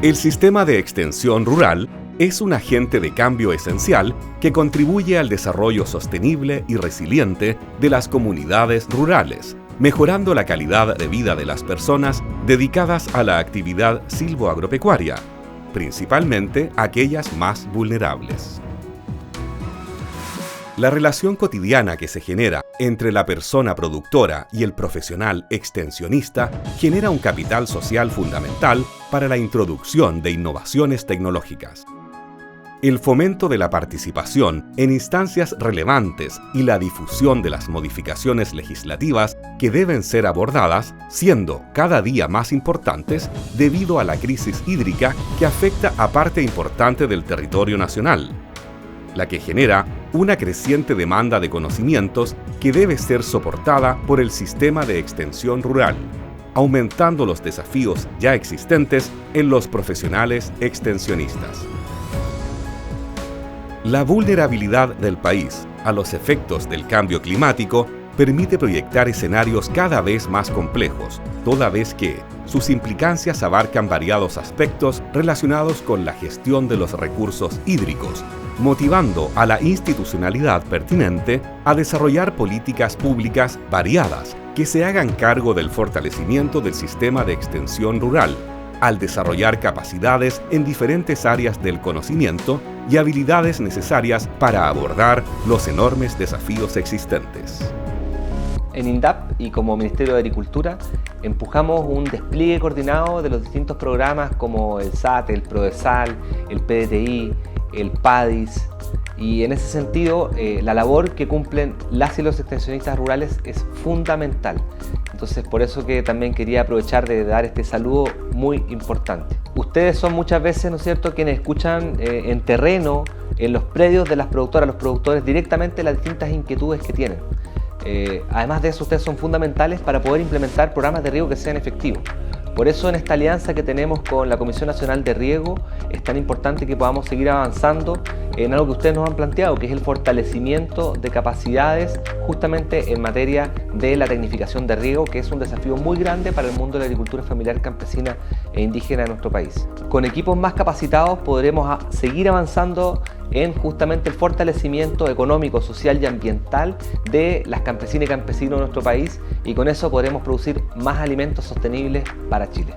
El sistema de extensión rural es un agente de cambio esencial que contribuye al desarrollo sostenible y resiliente de las comunidades rurales, mejorando la calidad de vida de las personas dedicadas a la actividad silvoagropecuaria, principalmente aquellas más vulnerables. La relación cotidiana que se genera entre la persona productora y el profesional extensionista genera un capital social fundamental para la introducción de innovaciones tecnológicas. El fomento de la participación en instancias relevantes y la difusión de las modificaciones legislativas que deben ser abordadas, siendo cada día más importantes debido a la crisis hídrica que afecta a parte importante del territorio nacional, la que genera una creciente demanda de conocimientos que debe ser soportada por el sistema de extensión rural, aumentando los desafíos ya existentes en los profesionales extensionistas. La vulnerabilidad del país a los efectos del cambio climático permite proyectar escenarios cada vez más complejos, toda vez que sus implicancias abarcan variados aspectos relacionados con la gestión de los recursos hídricos, motivando a la institucionalidad pertinente a desarrollar políticas públicas variadas que se hagan cargo del fortalecimiento del sistema de extensión rural, al desarrollar capacidades en diferentes áreas del conocimiento y habilidades necesarias para abordar los enormes desafíos existentes. En INDAP y como Ministerio de Agricultura empujamos un despliegue coordinado de los distintos programas como el SAT, el PRODESAL, el PDTI, el PADIS, y en ese sentido la labor que cumplen las y los extensionistas rurales es fundamental. Entonces por eso que también quería aprovechar de dar este saludo muy importante. Ustedes son muchas veces, ¿no es cierto?, quienes escuchan en terreno, en los predios de las productoras, los productores, directamente las distintas inquietudes que tienen. Además de eso, ustedes son fundamentales para poder implementar programas de riego que sean efectivos. Por eso en esta alianza que tenemos con la Comisión Nacional de Riego es tan importante que podamos seguir avanzando en algo que ustedes nos han planteado, que es el fortalecimiento de capacidades justamente en materia de la tecnificación de riego, que es un desafío muy grande para el mundo de la agricultura familiar campesina e indígena de nuestro país. Con equipos más capacitados podremos seguir avanzando en justamente el fortalecimiento económico, social y ambiental de las campesinas y campesinos de nuestro país, y con eso podremos producir más alimentos sostenibles para Chile.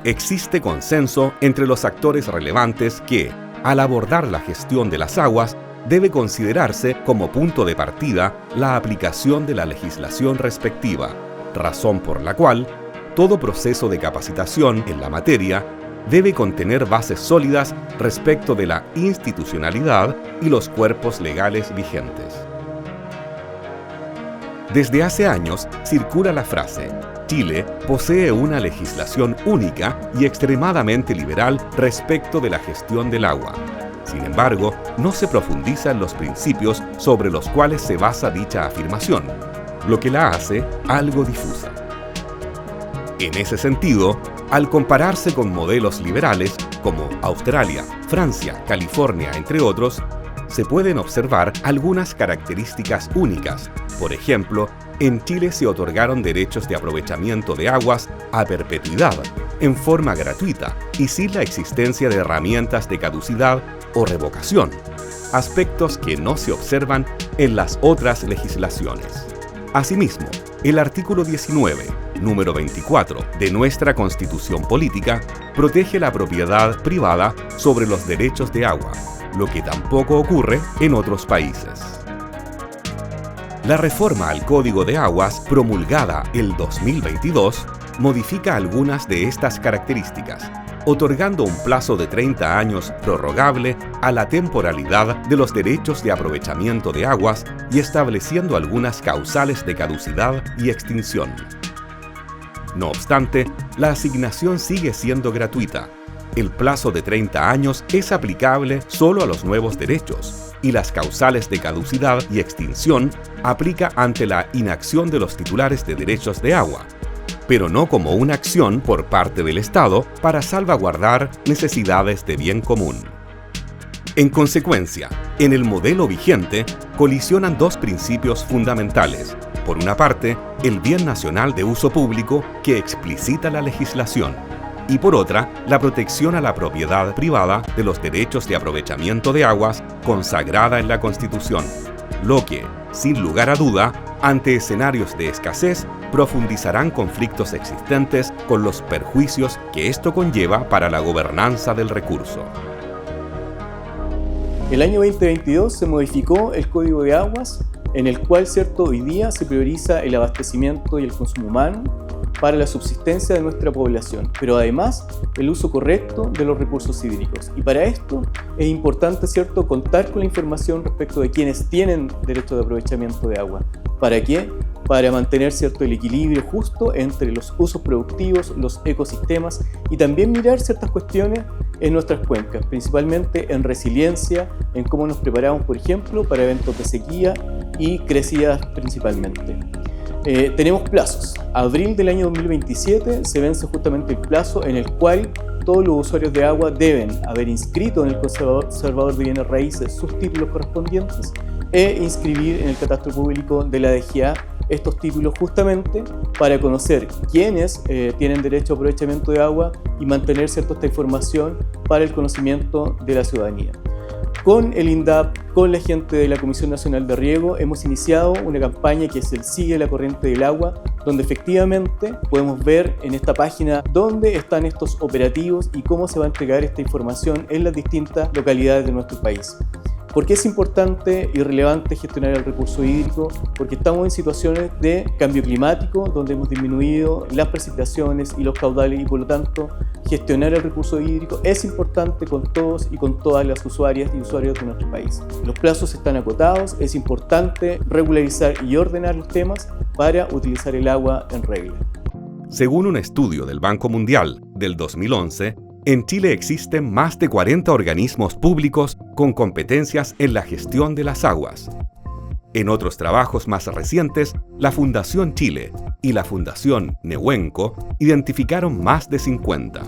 Existe consenso entre los actores relevantes que, al abordar la gestión de las aguas, debe considerarse como punto de partida la aplicación de la legislación respectiva, razón por la cual todo proceso de capacitación en la materia debe contener bases sólidas respecto de la institucionalidad y los cuerpos legales vigentes. Desde hace años circula la frase: Chile posee una legislación única y extremadamente liberal respecto de la gestión del agua. Sin embargo, no se profundiza en los principios sobre los cuales se basa dicha afirmación, lo que la hace algo difusa. En ese sentido, al compararse con modelos liberales como Australia, Francia, California, entre otros, se pueden observar algunas características únicas. Por ejemplo, en Chile se otorgaron derechos de aprovechamiento de aguas a perpetuidad, en forma gratuita y sin la existencia de herramientas de caducidad o revocación, aspectos que no se observan en las otras legislaciones. Asimismo, el artículo 19, número 24 de nuestra Constitución Política, protege la propiedad privada sobre los derechos de agua, lo que tampoco ocurre en otros países. La reforma al Código de Aguas, promulgada el 2022, modifica algunas de estas características, otorgando un plazo de 30 años prorrogable a la temporalidad de los derechos de aprovechamiento de aguas y estableciendo algunas causales de caducidad y extinción. No obstante, la asignación sigue siendo gratuita. El plazo de 30 años es aplicable solo a los nuevos derechos y las causales de caducidad y extinción aplica ante la inacción de los titulares de derechos de agua, pero no como una acción por parte del Estado para salvaguardar necesidades de bien común. En consecuencia, en el modelo vigente colisionan dos principios fundamentales. Por una parte, el bien nacional de uso público que explicita la legislación, y por otra, la protección a la propiedad privada de los derechos de aprovechamiento de aguas consagrada en la Constitución, lo que, sin lugar a duda, ante escenarios de escasez, profundizarán conflictos existentes con los perjuicios que esto conlleva para la gobernanza del recurso. El año 2022 se modificó el Código de Aguas, en el cual, hoy día se prioriza el abastecimiento y el consumo humano para la subsistencia de nuestra población, pero además el uso correcto de los recursos hídricos. Y para esto es importante, contar con la información respecto de quienes tienen derecho de aprovechamiento de agua. ¿Para qué? Para mantener, el equilibrio justo entre los usos productivos, los ecosistemas y también mirar ciertas cuestiones en nuestras cuencas, principalmente en resiliencia, en cómo nos preparamos, por ejemplo, para eventos de sequía y crecidas principalmente. Tenemos plazos. Abril del año 2027 se vence justamente el plazo en el cual todos los usuarios de agua deben haber inscrito en el Conservador de Bienes Raíces sus títulos correspondientes e inscribir en el catastro público de la DGA estos títulos justamente para conocer quiénes tienen derecho a aprovechamiento de agua y mantener esta información para el conocimiento de la ciudadanía. Con el INDAP, con la gente de la Comisión Nacional de Riego, hemos iniciado una campaña que es el Sigue la Corriente del Agua, donde efectivamente podemos ver en esta página dónde están estos operativos y cómo se va a entregar esta información en las distintas localidades de nuestro país. ¿Por qué es importante y relevante gestionar el recurso hídrico? Porque estamos en situaciones de cambio climático, donde hemos disminuido las precipitaciones y los caudales y por lo tanto gestionar el recurso hídrico es importante con todos y con todas las usuarias y usuarios de nuestro país. Los plazos están acotados, es importante regularizar y ordenar los temas para utilizar el agua en regla. Según un estudio del Banco Mundial del 2011, en Chile existen más de 40 organismos públicos con competencias en la gestión de las aguas. En otros trabajos más recientes, la Fundación Chile y la Fundación Nehuenco identificaron más de 50.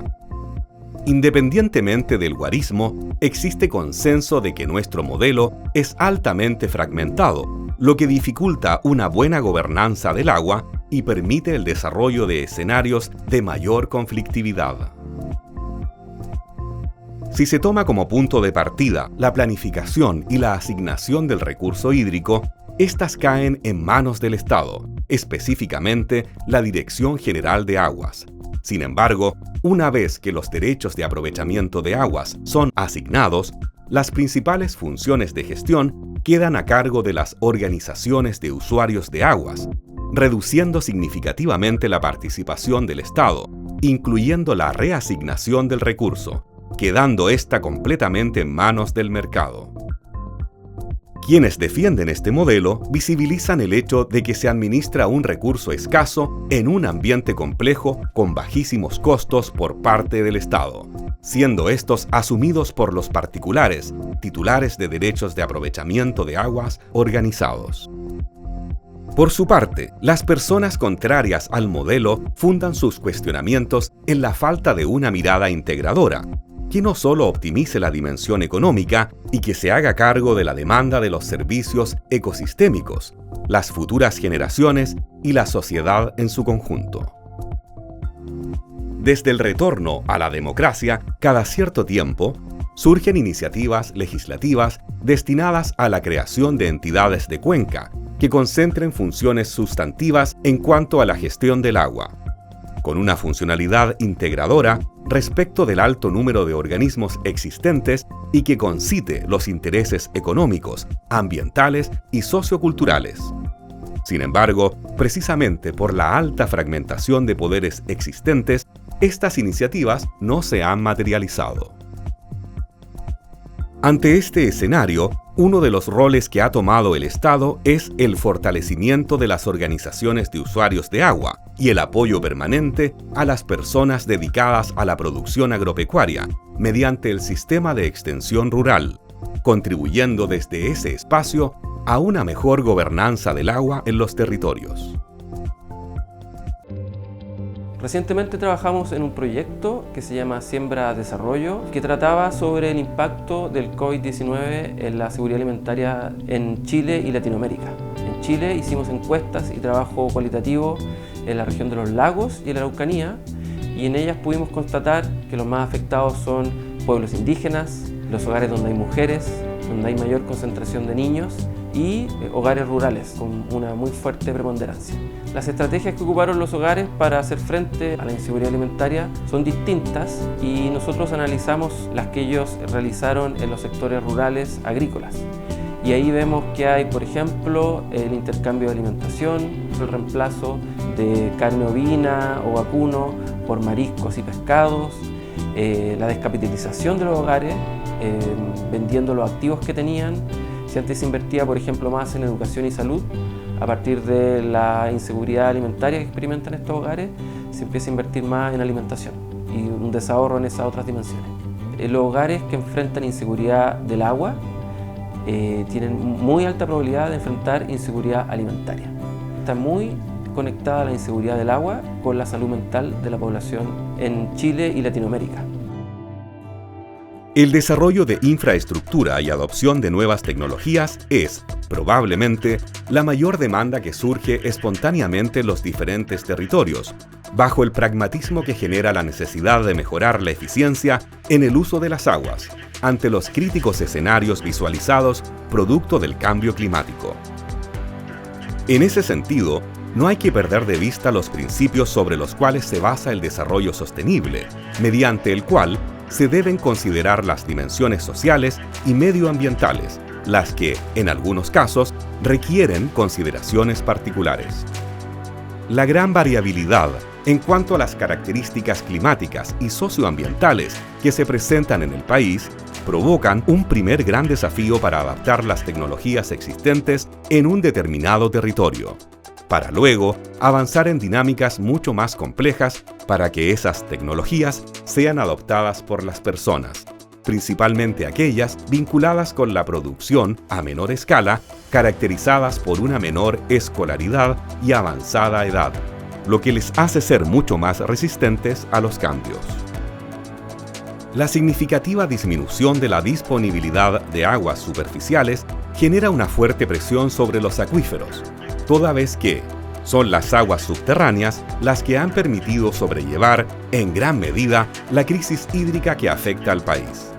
Independientemente del guarismo, existe consenso de que nuestro modelo es altamente fragmentado, lo que dificulta una buena gobernanza del agua y permite el desarrollo de escenarios de mayor conflictividad. Si se toma como punto de partida la planificación y la asignación del recurso hídrico, estas caen en manos del Estado, específicamente la Dirección General de Aguas. Sin embargo, una vez que los derechos de aprovechamiento de aguas son asignados, las principales funciones de gestión quedan a cargo de las organizaciones de usuarios de aguas, reduciendo significativamente la participación del Estado, incluyendo la reasignación del recurso, quedando esta completamente en manos del mercado. Quienes defienden este modelo visibilizan el hecho de que se administra un recurso escaso en un ambiente complejo con bajísimos costos por parte del Estado, siendo estos asumidos por los particulares, titulares de derechos de aprovechamiento de aguas organizados. Por su parte, las personas contrarias al modelo fundan sus cuestionamientos en la falta de una mirada integradora, que no solo optimice la dimensión económica y que se haga cargo de la demanda de los servicios ecosistémicos, las futuras generaciones y la sociedad en su conjunto. Desde el retorno a la democracia, cada cierto tiempo, surgen iniciativas legislativas destinadas a la creación de entidades de cuenca que concentren funciones sustantivas en cuanto a la gestión del agua, con una funcionalidad integradora respecto del alto número de organismos existentes y que concite los intereses económicos, ambientales y socioculturales. Sin embargo, precisamente por la alta fragmentación de poderes existentes, estas iniciativas no se han materializado. Ante este escenario, uno de los roles que ha tomado el Estado es el fortalecimiento de las organizaciones de usuarios de agua y el apoyo permanente a las personas dedicadas a la producción agropecuaria mediante el sistema de extensión rural, contribuyendo desde ese espacio a una mejor gobernanza del agua en los territorios. Recientemente trabajamos en un proyecto que se llama Siembra Desarrollo, que trataba sobre el impacto del COVID-19 en la seguridad alimentaria en Chile y Latinoamérica. En Chile hicimos encuestas y trabajo cualitativo en la región de los lagos y en la Araucanía, y y en ellas pudimos constatar que los más afectados son pueblos indígenas, los hogares donde hay mujeres, donde hay mayor concentración de niños y hogares rurales con una muy fuerte preponderancia. Las estrategias que ocuparon los hogares para hacer frente a la inseguridad alimentaria son distintas y nosotros analizamos las que ellos realizaron en los sectores rurales agrícolas. Y ahí vemos que hay, por ejemplo, el intercambio de alimentación, el reemplazo de carne ovina o vacuno por mariscos y pescados, la descapitalización de los hogares, vendiendo los activos que tenían. Si antes se invertía, por ejemplo, más en educación y salud, a partir de la inseguridad alimentaria que experimentan estos hogares, se empieza a invertir más en alimentación y un desahorro en esas otras dimensiones. Los hogares que enfrentan inseguridad del agua tienen muy alta probabilidad de enfrentar inseguridad alimentaria. Está muy conectada la inseguridad del agua con la salud mental de la población en Chile y Latinoamérica. El desarrollo de infraestructura y adopción de nuevas tecnologías es, probablemente, la mayor demanda que surge espontáneamente en los diferentes territorios, bajo el pragmatismo que genera la necesidad de mejorar la eficiencia en el uso de las aguas, ante los críticos escenarios visualizados producto del cambio climático. En ese sentido, no hay que perder de vista los principios sobre los cuales se basa el desarrollo sostenible, mediante el cual se deben considerar las dimensiones sociales y medioambientales, las que, en algunos casos, requieren consideraciones particulares. La gran variabilidad en cuanto a las características climáticas y socioambientales que se presentan en el país provocan un primer gran desafío para adaptar las tecnologías existentes en un determinado territorio, para luego avanzar en dinámicas mucho más complejas para que esas tecnologías sean adoptadas por las personas, principalmente aquellas vinculadas con la producción a menor escala, caracterizadas por una menor escolaridad y avanzada edad, lo que les hace ser mucho más resistentes a los cambios. La significativa disminución de la disponibilidad de aguas superficiales genera una fuerte presión sobre los acuíferos, toda vez que son las aguas subterráneas las que han permitido sobrellevar en gran medida la crisis hídrica que afecta al país.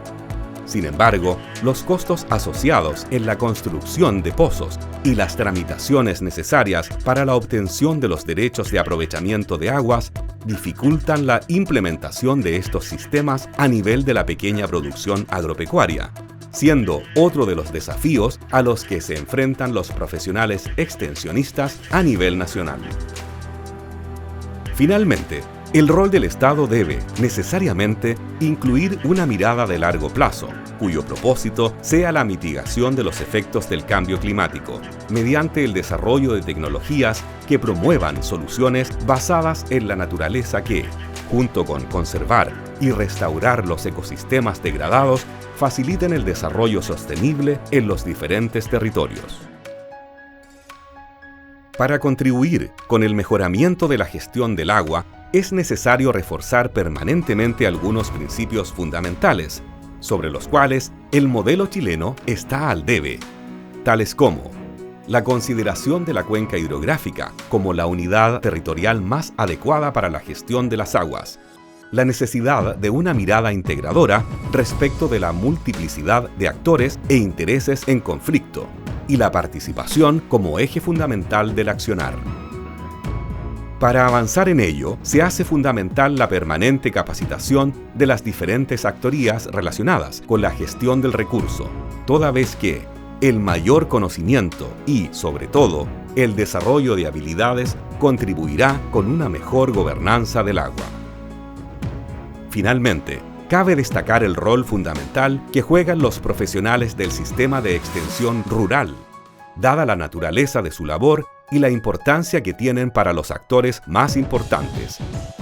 Sin embargo, los costos asociados en la construcción de pozos y las tramitaciones necesarias para la obtención de los derechos de aprovechamiento de aguas dificultan la implementación de estos sistemas a nivel de la pequeña producción agropecuaria, siendo otro de los desafíos a los que se enfrentan los profesionales extensionistas a nivel nacional. Finalmente, el rol del Estado debe, necesariamente, incluir una mirada de largo plazo, cuyo propósito sea la mitigación de los efectos del cambio climático, mediante el desarrollo de tecnologías que promuevan soluciones basadas en la naturaleza que, junto con conservar y restaurar los ecosistemas degradados, faciliten el desarrollo sostenible en los diferentes territorios. Para contribuir con el mejoramiento de la gestión del agua, es necesario reforzar permanentemente algunos principios fundamentales, sobre los cuales el modelo chileno está al debe, tales como la consideración de la cuenca hidrográfica como la unidad territorial más adecuada para la gestión de las aguas, la necesidad de una mirada integradora respecto de la multiplicidad de actores e intereses en conflicto, y la participación como eje fundamental del accionar. Para avanzar en ello, se hace fundamental la permanente capacitación de las diferentes actorías relacionadas con la gestión del recurso, toda vez que el mayor conocimiento y, sobre todo, el desarrollo de habilidades contribuirá con una mejor gobernanza del agua. Finalmente, cabe destacar el rol fundamental que juegan los profesionales del sistema de extensión rural, dada la naturaleza de su labor y la importancia que tienen para los actores más importantes.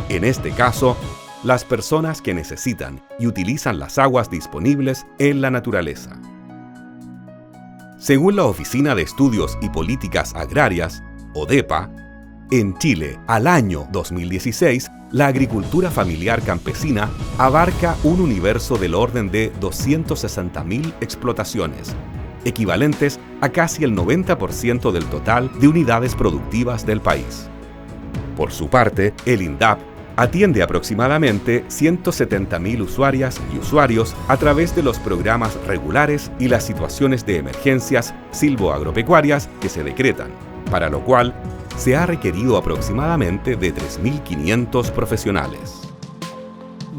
En este caso, las personas que necesitan y utilizan las aguas disponibles en la naturaleza. Según la Oficina de Estudios y Políticas Agrarias, ODEPA, en Chile, al año 2016, la agricultura familiar campesina abarca un universo del orden de 260.000 explotaciones, equivalentes a casi el 90% del total de unidades productivas del país. Por su parte, el INDAP Atiende aproximadamente 170.000 usuarias y usuarios a través de los programas regulares y las situaciones de emergencias silvoagropecuarias que se decretan, para lo cual se ha requerido aproximadamente de 3.500 profesionales.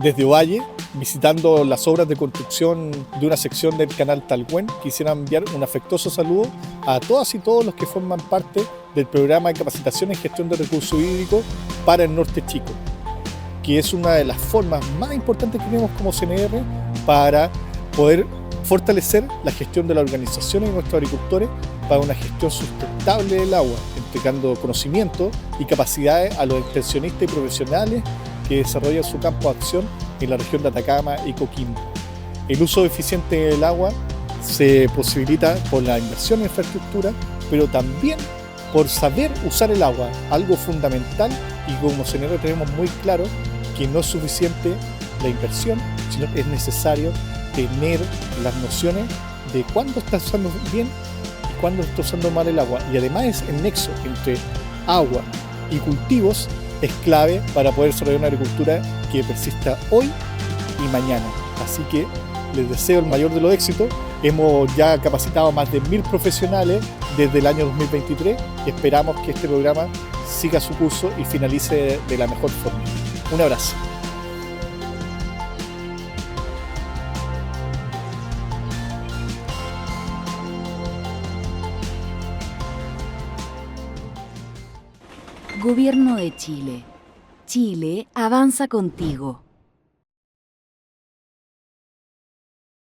Desde Ovalle, visitando las obras de construcción de una sección del canal Talgüen, quisiera enviar un afectuoso saludo a todas y todos los que forman parte del programa de capacitación en gestión de recursos hídricos para el Norte Chico, que es una de las formas más importantes que tenemos como CNR para poder fortalecer la gestión de la organización y de nuestros agricultores para una gestión sustentable del agua, entregando conocimiento y capacidades a los extensionistas y profesionales que desarrollan su campo de acción en la región de Atacama y Coquimbo. El uso eficiente del agua se posibilita por la inversión en infraestructura, pero también por saber usar el agua, algo fundamental, y como CNR tenemos muy claro que no es suficiente la inversión, sino que es necesario tener las nociones de cuándo está usando bien y cuándo está usando mal el agua. Y además el nexo entre agua y cultivos es clave para poder desarrollar una agricultura que persista hoy y mañana. Así que les deseo el mayor de los éxitos. Hemos ya capacitado a más de 1.000 profesionales desde el año 2023 y esperamos que este programa siga su curso y finalice de la mejor forma. Un abrazo. Gobierno de Chile. Chile avanza contigo.